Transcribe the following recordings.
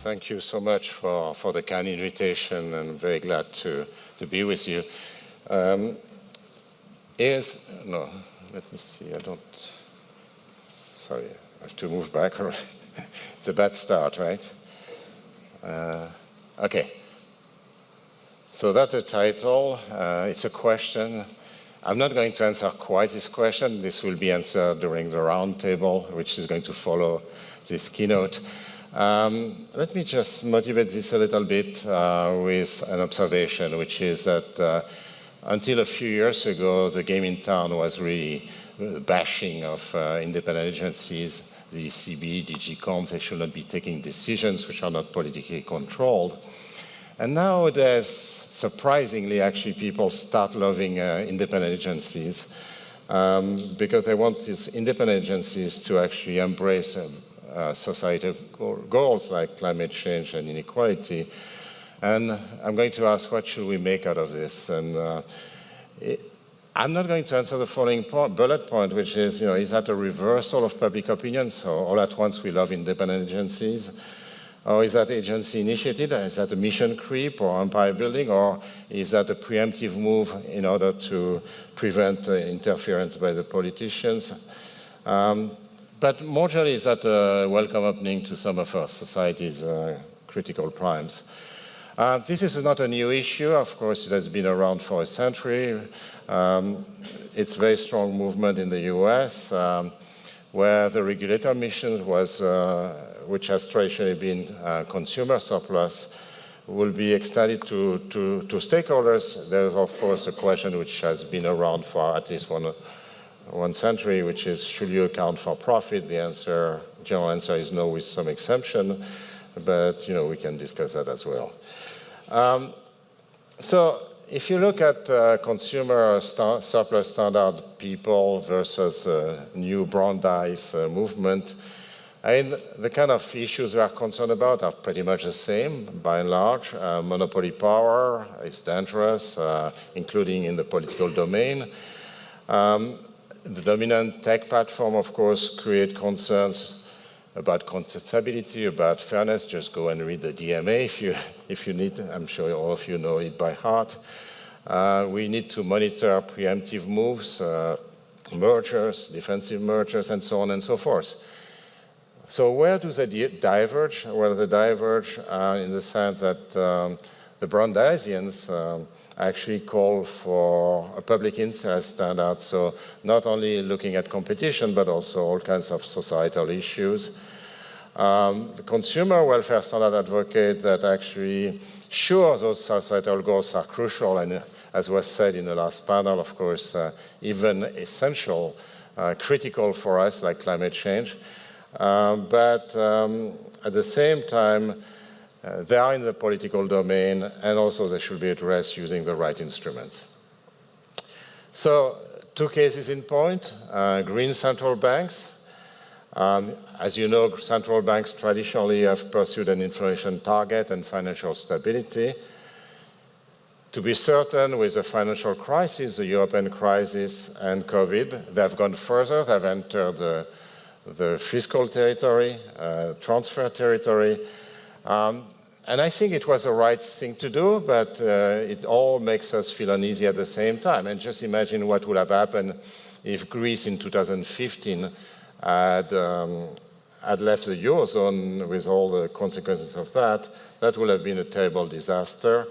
Thank you so much for the kind invitation, and I'm very glad to be with you. No, let me see, sorry, I have to move back. It's a bad start, right? Okay. So that's the title. It's a question. I'm not going to answer quite this question. This will be answered during the roundtable, which is going to follow this keynote. Let me just motivate this a little bit with an observation, which is that until a few years ago, the game in town was really the bashing of independent agencies, the ECB, DG Comp. They should not be taking decisions which are not politically controlled. And nowadays, surprisingly, actually, people start loving independent agencies because they want these independent agencies to actually embrace societal goals like climate change and inequality. And I'm going to ask, what should we make out of this? And I'm not going to answer the following bullet point, which is, is that a reversal of public opinion? So all at once we love independent agencies. Or is that agency initiated? Is that a mission creep or empire building? Or is that a preemptive move in order to prevent interference by the politicians? But more generally, is that a welcome opening to some of our society's critical primes? This is not a new issue. Of course, it has been around for a century. It's a very strong movement in the US, where the regulator mission was, which has traditionally been consumer surplus, will be extended to stakeholders. There's, of course, a question which has been around for at least one century, which is, should you account for profit? The general answer is no, with some exemption, but we can discuss that as well. So if you look at consumer surplus standard people versus new Brandeis movement, the kind of issues we are concerned about are pretty much the same, by and large. Monopoly power is dangerous, including in the political domain. The dominant tech platform, of course, create concerns about contestability, about fairness. Just go and read the DMA if you need. I'm sure all of you know it by heart. We need to monitor preemptive moves, mergers, defensive mergers, and so on and so forth. So where do they diverge? Well, they diverge in the sense that the Brandeisians actually call for a public interest standard, so not only looking at competition, but also all kinds of societal issues. The consumer welfare standard advocate that actually, sure, those societal goals are crucial, and as was said in the last panel, of course, even essential, critical for us, like climate change. But at the same time, they are in the political domain, and also they should be addressed using the right instruments. So, two cases in point, green central banks. As you know, central banks traditionally have pursued an inflation target and financial stability. To be certain, with the financial crisis, the European crisis, and COVID, they've gone further. They've entered the fiscal territory, transfer territory. And I think it was the right thing to do, but it all makes us feel uneasy at the same time. And just imagine what would have happened if Greece in 2015 had left the Eurozone with all the consequences of that. That would have been a terrible disaster,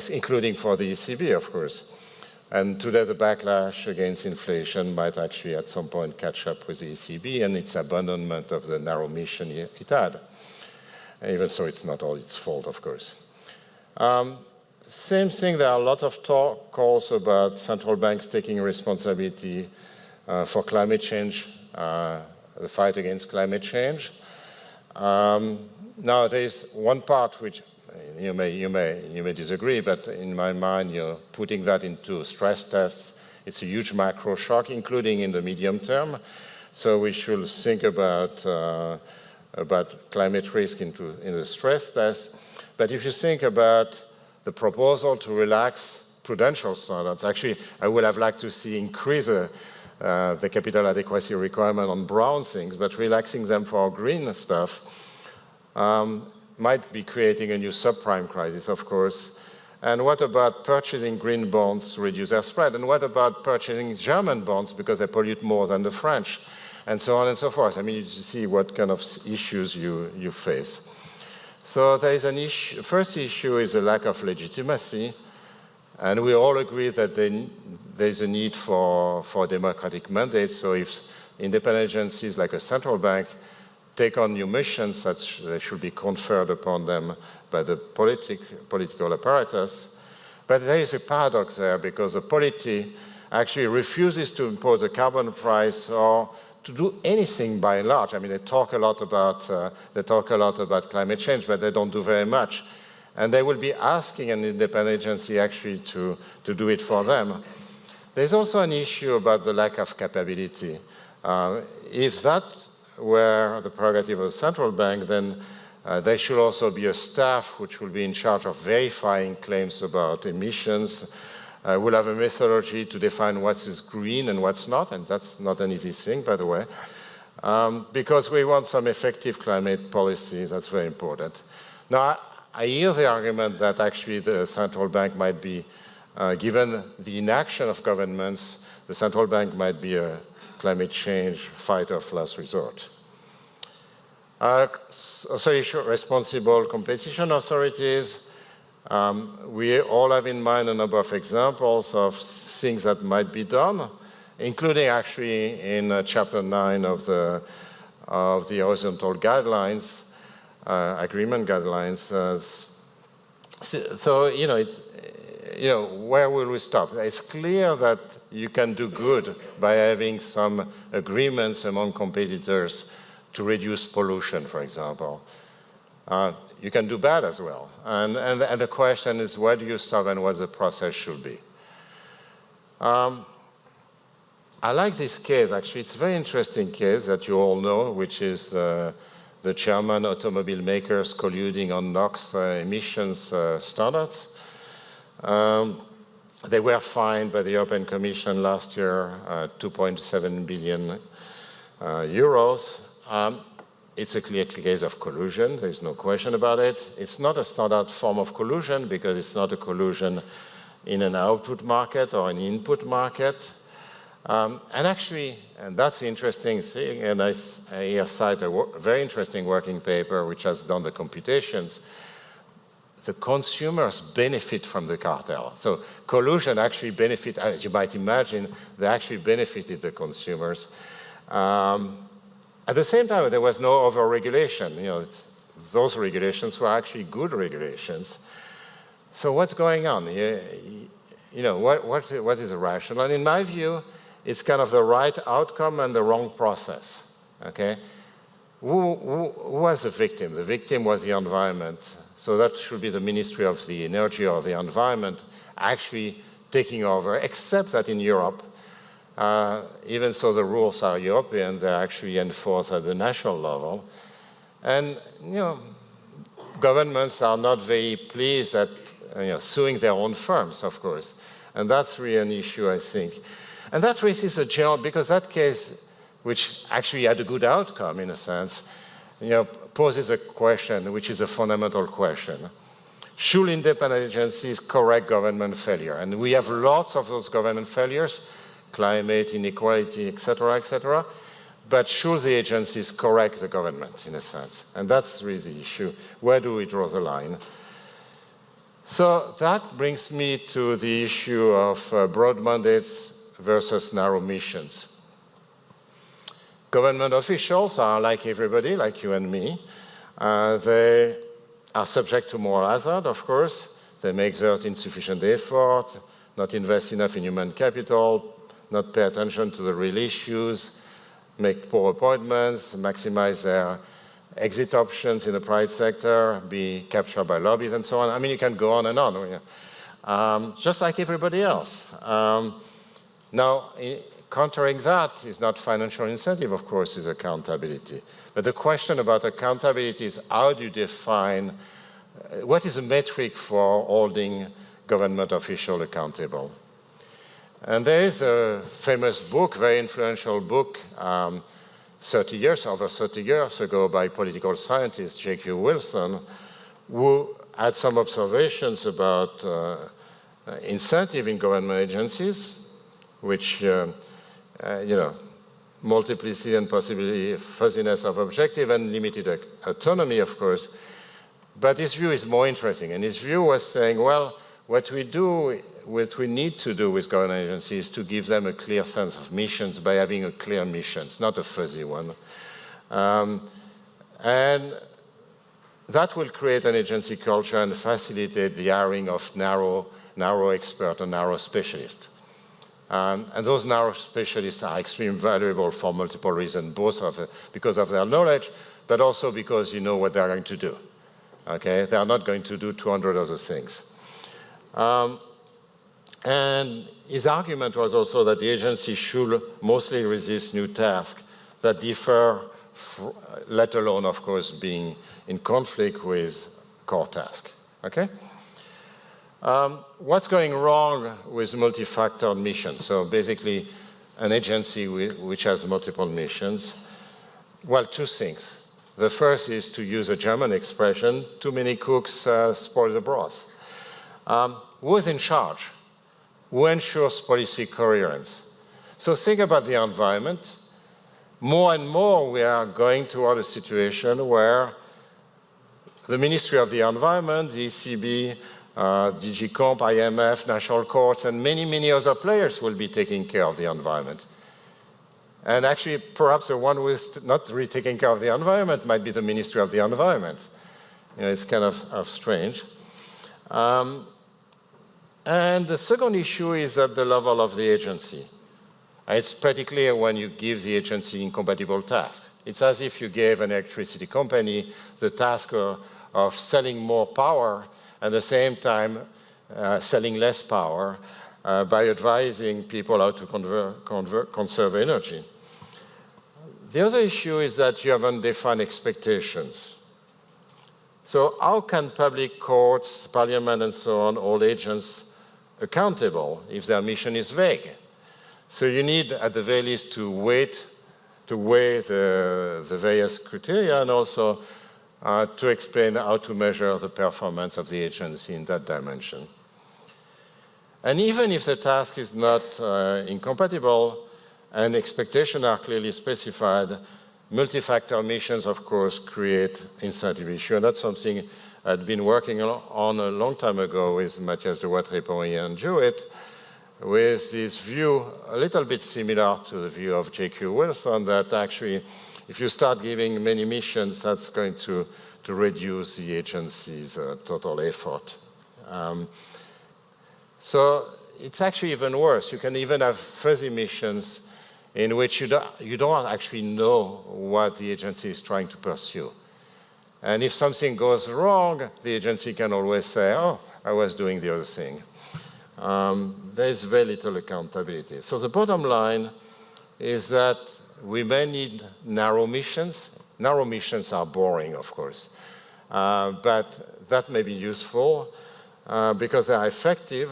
including for the ECB, of course. And today the backlash against inflation might actually at some point catch up with the ECB and its abandonment of the narrow mission it had. Even so, it's not all its fault, of course. Same thing, there are lots of calls about central banks taking responsibility for climate change, the fight against climate change. Now, there's one part which you may disagree, but in my mind, putting that into stress tests, it's a huge macro shock, including in the medium term. So we should think about climate risk in the stress test. But if you think about the proposal to relax prudential standards, actually, I would have liked to see increase the capital adequacy requirement on brown things, but relaxing them for green stuff. might be creating a new subprime crisis, of course. And what about purchasing green bonds to reduce their spread? And what about purchasing German bonds because they pollute more than the French? And so on and so forth. I mean, you see what kind of issues you face. So there is an issue. First issue is a lack of legitimacy. And we all agree that there's a need for democratic mandate. So if independent agencies like a central bank take on new missions, such they should be conferred upon them by the political apparatus. But there is a paradox there because the polity actually refuses to impose a carbon price or to do anything by and large. I mean, they talk a lot about climate change, but they don't do very much. And they will be asking an independent agency actually to do it for them. There's also an issue about the lack of capability. If that were the prerogative of the central bank, then there should also be a staff which will be in charge of verifying claims about emissions. We'll have a methodology to define what is green and what's not, and that's not an easy thing, by the way, because we want some effective climate policy. That's very important. Now, I hear the argument that actually the central bank might be, given the inaction of governments, the central bank might be a climate change fighter of last resort. Also, responsible competition authorities. We all have in mind a number of examples of things that might be done, including actually in Chapter 9 of the horizontal guidelines, agreement guidelines. So, where will we stop? It's clear that you can do good by having some agreements among competitors to reduce pollution, for example. You can do bad as well. And the question is, where do you stop and what the process should be? I like this case, actually. It's a very interesting case that you all know, which is the German automobile makers colluding on NOx emissions standards. They were fined by the European Commission last year 2.7 billion euros. It's a clear case of collusion. There's no question about it. It's not a standard form of collusion because it's not a collusion in an output market or an input market. And actually, and that's the interesting thing, and I here cite a very interesting working paper which has done the computations. The consumers benefit from the cartel. So collusion actually benefit, as you might imagine, they actually benefited the consumers. At the same time, there was no over-regulation. Those regulations were actually good regulations. So what's going on? What is rational? And in my view, it's kind of the right outcome and the wrong process. Okay? Who was the victim? The victim was the environment. So that should be the Ministry of the Energy or the Environment actually taking over, except that in Europe, even so the rules are European, they're actually enforced at the national level. And, governments are not very pleased at suing their own firms, of course. And that's really an issue, I think. And that raises a general, because that case, which actually had a good outcome in a sense, poses a question, which is a fundamental question. Should independent agencies correct government failure? And we have lots of those government failures, climate, inequality, et cetera, but should the agencies correct the government, in a sense? And that's really the issue. Where do we draw the line? So that brings me to the issue of broad mandates versus narrow missions. Government officials are like everybody, like you and me. They are subject to moral hazard, of course. They may exert insufficient effort, not invest enough in human capital, not pay attention to the real issues, make poor appointments, maximize their exit options in the private sector, be captured by lobbies, and so on. I mean, you can go on and on, just like everybody else. Now, countering that is not financial incentive, of course, is accountability. But the question about accountability is how do you define, what is a metric for holding government officials accountable? And there is a famous book, very influential book, over 30 years ago by political scientist J.Q. Wilson, who had some observations about incentive in government agencies, which, multiplicity and possibly fuzziness of objective and limited autonomy, of course. But his view is more interesting. And his view was saying, well, what we need to do with government agencies is to give them a clear sense of missions by having a clear mission, not a fuzzy one. And that will create an agency culture and facilitate the hiring of narrow expert and narrow specialists. And those narrow specialists are extremely valuable for multiple reasons, both because of their knowledge, but also because you know what they're going to do. Okay, they are not going to do 200 other things. And his argument was also that the agency should mostly resist new tasks that differ, let alone, of course, being in conflict with core tasks. Okay? What's going wrong with multi-factored missions? So basically, an agency which has multiple missions. Well, two things. The first is, to use a German expression, too many cooks spoil the broth. Who is in charge? Who ensures policy coherence? So think about the environment. More and more, we are going toward a situation where the Ministry of the Environment, the ECB, DG Comp, IMF, national courts, and many, many other players will be taking care of the environment. And actually, perhaps the one who is not really taking care of the environment might be the Ministry of the Environment. It's kind of strange. And the second issue is at the level of the agency. It's pretty clear when you give the agency incompatible tasks. It's as if you gave an electricity company the task of selling more power and at the same time selling less power by advising people how to conserve energy. The other issue is that you have undefined expectations. So how can public courts, parliament, and so on, hold agents accountable if their mission is vague? So you need, at the very least, to weigh the various criteria and also to explain how to measure the performance of the agency in that dimension. And even if the task is not incompatible and expectations are clearly specified, multi-factor missions, of course, create incentive issue. And that's something I'd been working on a long time ago with Matthias de Wattrepoy and Jewett, with this view a little bit similar to the view of J.Q. Wilson, that actually, if you start giving many missions, that's going to reduce the agency's total effort. So it's actually even worse. You can even have fuzzy missions in which you don't actually know what the agency is trying to pursue. And if something goes wrong, the agency can always say, oh, I was doing the other thing. There is very little accountability. So the bottom line is that we may need narrow missions. Narrow missions are boring, of course, but that may be useful because they are effective.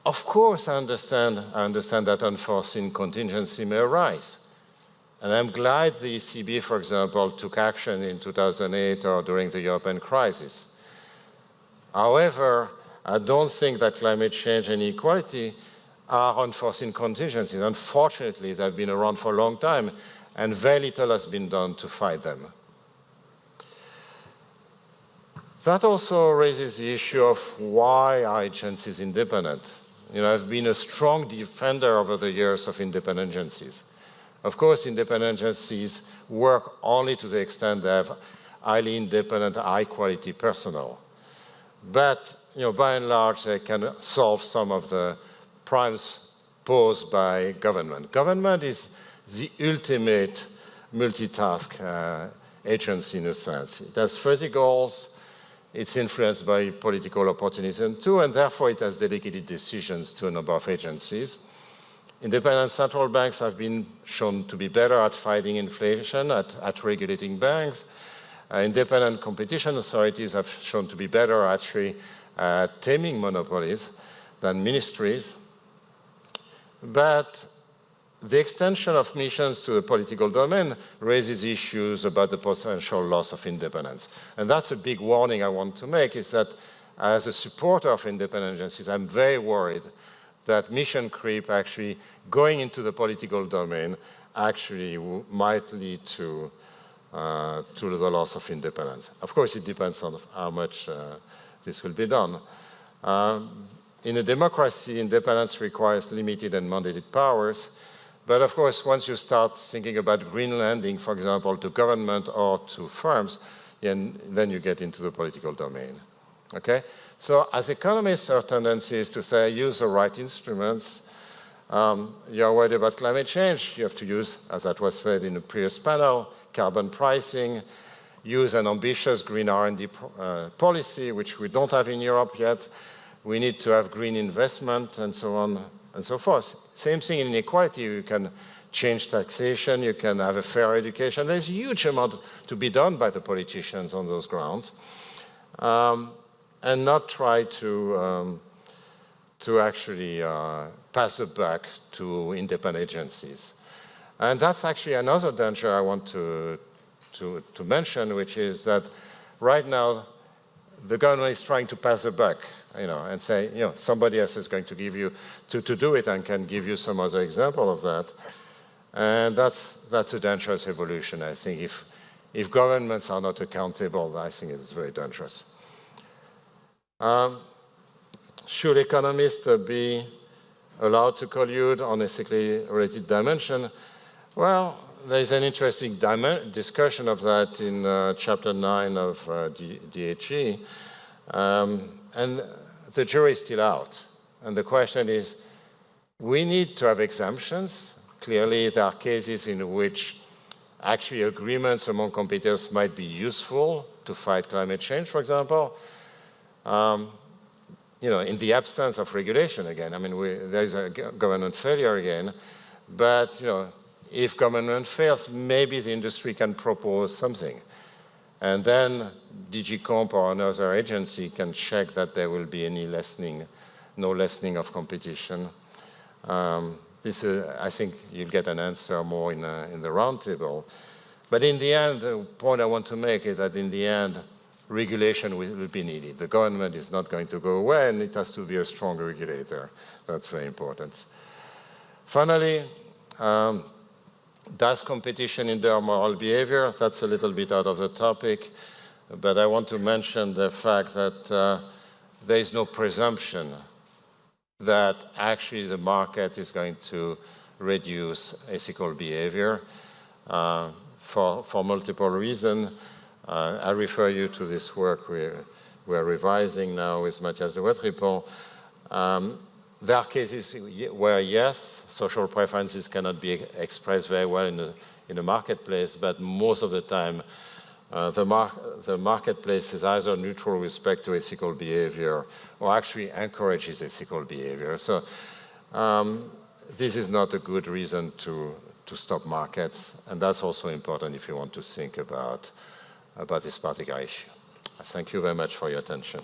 Of course, I understand that unforeseen contingency may arise. And I'm glad the ECB, for example, took action in 2008 or during the European crisis. However, I don't think that climate change and inequality are unforeseen contingencies. Unfortunately, they've been around for a long time, and very little has been done to fight them. That also raises the issue of why are agencies independent? I've been a strong defender over the years of independent agencies. Of course, independent agencies work only to the extent they have highly independent, high-quality personnel. But by and large, they can solve some of the problems posed by government. Government is the ultimate multitask agency in a sense. It has fuzzy goals. It's influenced by political opportunism too, and therefore it has delegated decisions to a number of agencies. Independent central banks have been shown to be better at fighting inflation, at regulating banks. Independent competition authorities have shown to be better actually at taming monopolies than ministries. But the extension of missions to the political domain raises issues about the potential loss of independence. And that's a big warning I want to make, is that as a supporter of independent agencies, I'm very worried that mission creep actually going into the political domain actually might lead to the loss of independence. Of course, it depends on how much this will be done. In a democracy, independence requires limited and mandated powers. But of course, once you start thinking about green lending, for example, to government or to firms, then you get into the political domain. Okay? So as economists, our tendency is to say, use the right instruments. You're worried about climate change, you have to use, as that was said in the previous panel, carbon pricing, use an ambitious green R&D policy, which we don't have in Europe yet. We need to have green investment and so on and so forth. Same thing in inequality. You can change taxation, you can have a fair education. There's a huge amount to be done by the politicians on those grounds. And not try to actually pass it back to independent agencies. And that's actually another danger I want to mention, which is that right now the government is trying to pass it back, and say, somebody else is going to give you to do it, and can give you some other example of that. And that's a dangerous evolution. I think if governments are not accountable, I think it's very dangerous. Should economists be allowed to collude on ethically related dimension? Well, there's an interesting discussion of that in chapter 9 of DHE. And the jury is still out. And the question is, we need to have exemptions. Clearly, there are cases in which actually agreements among competitors might be useful to fight climate change, for example. In the absence of regulation again. There's a government failure again. But, if government fails, maybe the industry can propose something. And then DG Comp or another agency can check that there will be no lessening of competition. I think you'll get an answer more in the roundtable. But in the end, the point I want to make is that in the end, regulation will be needed. The government is not going to go away, and it has to be a strong regulator. That's very important. Finally, does competition hinder moral behavior? That's a little bit out of the topic, but I want to mention the fact that there is no presumption that actually the market is going to reduce ethical behavior for multiple reasons. I refer you to this work we're revising now with Mathias de Wetripon. There are cases where, yes, social preferences cannot be expressed very well in the marketplace, but most of the time, the marketplace is either neutral with respect to ethical behavior or actually encourages ethical behavior. So this is not a good reason to stop markets, and that's also important if you want to think about this particular issue. Thank you very much for your attention.